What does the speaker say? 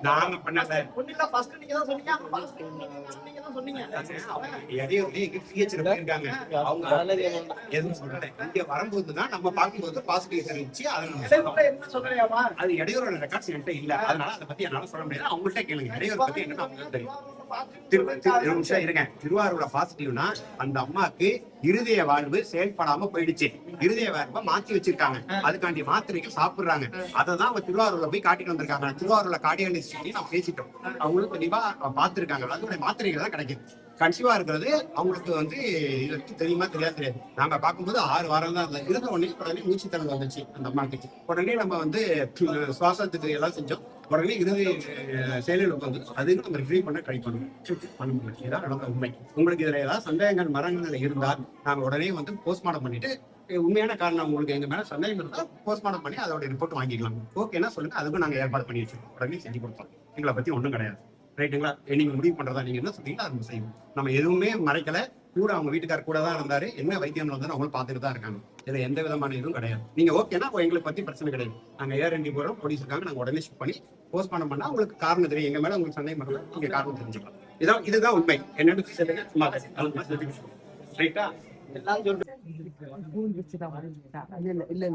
நாங்க பண்ணல ஒண்ணுல ஃபர்ஸ்ட் நீங்க தான் சொன்னீங்க நீங்க தான் சொன்னீங்க இருக்காங்க. அவங்க எதுவும் சொல்லல. இங்க வரும்போது தான் நம்ம பார்க்கும்போது பாசிட்டிவ் தெரிஞ்சு என்ன சொல்றியாமா அது இடையூறோட ரெக்கார்ட்ஸ் என்கிட்ட இல்ல. அதனால அதை பத்தி என்னால சொல்ல முடியாது. அவங்கள்ட்ட கேளுங்க. இடையூறு பத்தி என்ன அவங்களுக்கு தெரியும். திருவாரூர்ல பாசிட்டிவ்னா அந்த அம்மாக்கு இருதய வாழ்வு செயல்படாம போயிடுச்சு. இருதய வாழ்வை மாத்தி வச்சிருக்காங்க. அதுக்காண்டி மாத்திரைகள் சாப்பிடுறாங்க. அததான் அவங்க திருவாரூர்ல போய் காட்டிட்டு வந்திருக்காங்க. திருவாரூர்ல கார்டியாலஜிஸ்ட் நம்ம பேசிட்டோம். அவங்களும் தெளிவா பார்த்திருக்காங்க. அதோட மாத்திரைகள் தான் கிடைக்கும். கன்சீவா இருக்கிறது அவங்களுக்கு வந்து இது தெரியுமா தெரியாது. நாங்க பார்க்கும்போது 6 வாரம் தான் இருந்த உடனே மூச்சு திறன் வந்துச்சு அந்த அம்மாக்கு. உடனே நம்ம வந்து சுவாசத்துக்கு எல்லாம் செஞ்சோம். உடனே இருதய செயலிழப்பு வந்து அதுக்கு நம்ம ரிட்ரீவ் பண்ண ட்ரை பண்ணுவோம். இதான் நடந்த உண்மை. உங்களுக்கு இதுல ஏதாவது சந்தேகங்கள் மரங்கள் இருந்தால் நாங்க உடனே வந்து போஸ்ட்மார்ட்டம் பண்ணிட்டு உண்மையான காரணம் உங்களுக்கு எங்க மேல சந்தேகம் இருந்தால் போஸ்ட்மார்ட்டம் பண்ணி அதோட ரிப்போர்ட் வாங்கிக்கலாம். ஓகேன்னா சொல்லுங்க. அதுக்கும் நாங்க ஏற்பாடு பண்ணி வச்சிருக்கோம். உடனே செஞ்சு கொடுப்போம். எங்களை பத்தி ஒண்ணும் கிடையாது. ரைட்டுங்களா? நீங்க முடிவு பண்றதா நீங்க என்ன சொல்றீங்களோ அதை செய்வோம். நம்ம எதுவுமே மறைக்கல. கூட அவங்க வீட்டுக்காரர் கூட தான் இருந்தாரு. என்ன வைத்தியம் வந்து அவங்களும் பார்த்துட்டு தான் இருக்காங்க. இதுல எந்த விதமான இதுவும் கிடையாது. நீங்க ஓகேன்னா எங்களை பத்தி பிரச்சனை கிடையாது. நாங்க ஏஆர்என்டி போறோம். போலீஸ் இருக்காங்க. நாங்க உடனே ஷிஃப்ட் பண்ணி போஸ்ட்மார்ட்டம் பண்ணா உங்களுக்கு காரணம் தெரியும். எங்க மேல உங்களுக்கு சந்தேகம் பண்ணல. நீங்க காரணம் தெரிஞ்சுக்கலாம். இதுதான் உண்மை. என்னன்னு சொல்லுங்க. சும்மா ரைட்டா? எல்லாம் சொல்றேன். இல்ல